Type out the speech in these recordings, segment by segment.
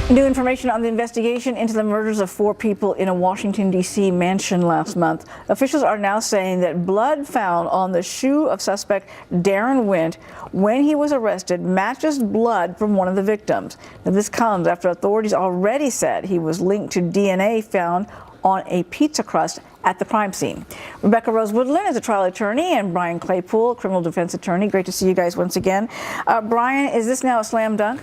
New information on the investigation into the murders of 4 people in a Washington, D.C. mansion last month. Officials are now saying that blood found on the shoe of suspect Darren Wint when he was arrested matches blood from one of the victims. Now, this comes after authorities already said he was linked to DNA found on a pizza crust at the crime scene. Rebecca Rose Woodland is a trial attorney, and Brian Claypool, criminal defense attorney. Great to see you guys once again. Brian, is this now a slam dunk?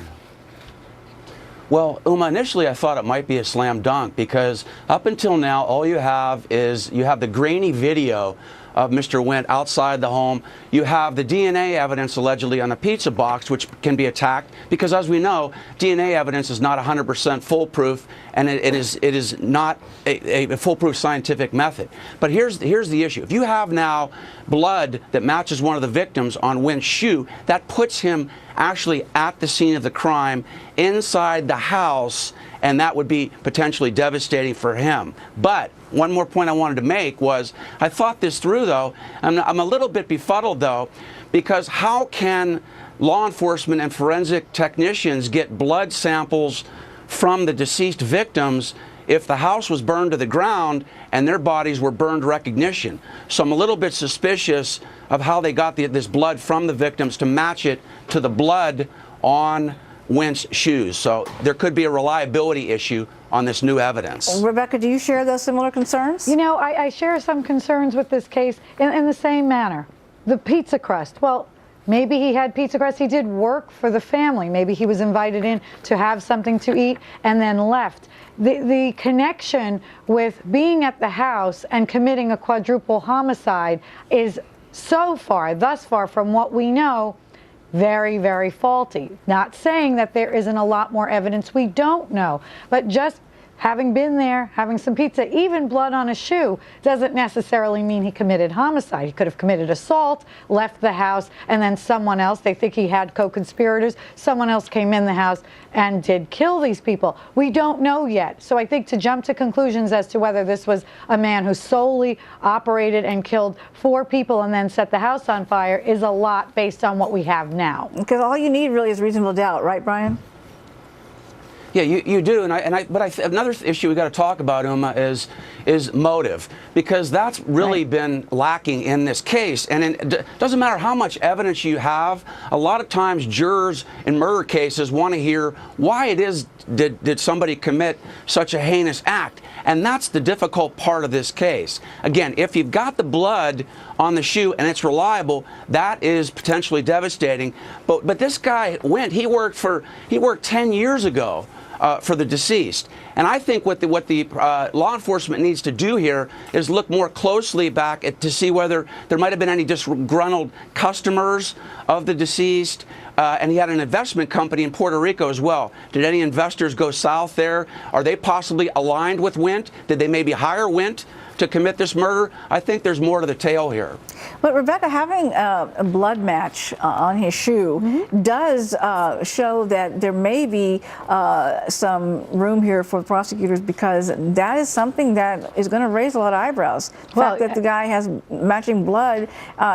Well, Uma, initially I thought it might be a slam dunk because up until now, all you have is the grainy video of Mr. Wint outside the home. You have the DNA evidence allegedly on a pizza box, which can be attacked because, as we know, DNA evidence is not 100% foolproof, and it is not a foolproof scientific method. But here's the issue. If you have now blood that matches one of the victims on Wint's shoe, that puts him actually at the scene of the crime inside the house, and that would be potentially devastating for him. But one more point I wanted to make was I thought this through, though. I'm a little bit befuddled, though, because how can law enforcement and forensic technicians get blood samples from the deceased victims if the house was burned to the ground and their bodies were burned recognition? So I'm a little bit suspicious of how they got this blood from the victims to match it to the blood on Wint's shoes. So there could be a reliability issue on this new evidence. Rebecca, do you share those similar concerns? You know, I share some concerns with this case in the same manner. The pizza crust. Well, maybe he had pizza crust. He did work for the family. Maybe he was invited in to have something to eat and then left. The connection with being at the house and committing a quadruple homicide is thus far from what we know, very, very faulty. Not saying that there isn't a lot more evidence we don't know, but just having been there, having some pizza, even blood on a shoe, doesn't necessarily mean he committed homicide. He could have committed assault, left the house, and then someone else, they think he had co-conspirators, someone else came in the house and did kill these people. We don't know yet. So I think to jump to conclusions as to whether this was a man who solely operated and killed 4 people and then set the house on fire is a lot based on what we have now. Because all you need really is reasonable doubt, right, Brian? Yeah, you do, but another issue we got to talk about, Uma, is motive, because that's really been lacking in this case. And it doesn't matter how much evidence you have. A lot of times, jurors in murder cases want to hear why it is did somebody commit such a heinous act, and that's the difficult part of this case. Again, if you've got the blood on the shoe and it's reliable, that is potentially devastating. But this guy Wint, he worked 10 years ago for the deceased. And I think what the law enforcement needs to do here is look more closely back to see whether there might have been any disgruntled customers of the deceased. And he had an investment company in Puerto Rico as well. Did any investors go south there? Are they possibly aligned with Wint? Did they maybe hire Wint to commit this murder? I think there's more to the tale here. But Rebecca, having a blood match on his shoe does show that there may be some room here for prosecutors, because that is something that is going to raise a lot of eyebrows. The fact that the guy has matching blood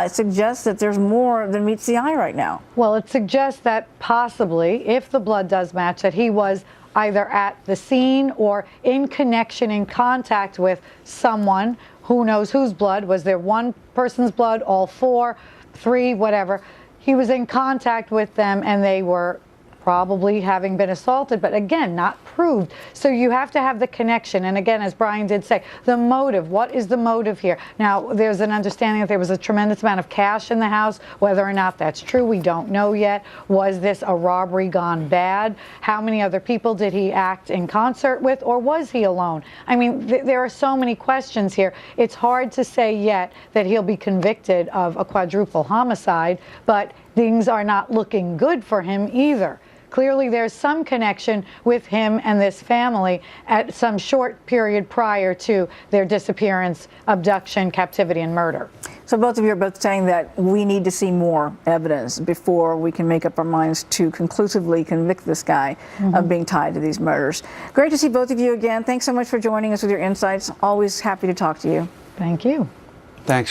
suggests that there's more than meets the eye right now. Well, it suggests that possibly, if the blood does match, that he was either at the scene or in connection, in contact with someone. Who knows whose blood? Was there one person's blood, all 4, 3, whatever? He was in contact with them, and they were probably having been assaulted, but again, not proved. So you have to have the connection. And again, as Brian did say, the motive. What is the motive here? Now, there's an understanding that there was a tremendous amount of cash in the house. Whether or not that's true, we don't know yet. Was this a robbery gone bad? How many other people did he act in concert with, or was he alone? I mean, there are so many questions here. It's hard to say yet that he'll be convicted of a quadruple homicide, but things are not looking good for him either. Clearly, there's some connection with him and this family at some short period prior to their disappearance, abduction, captivity, and murder. So both of you are both saying that we need to see more evidence before we can make up our minds to conclusively convict this guy of being tied to these murders. Great to see both of you again. Thanks so much for joining us with your insights. Always happy to talk to you. Thank you. Thanks.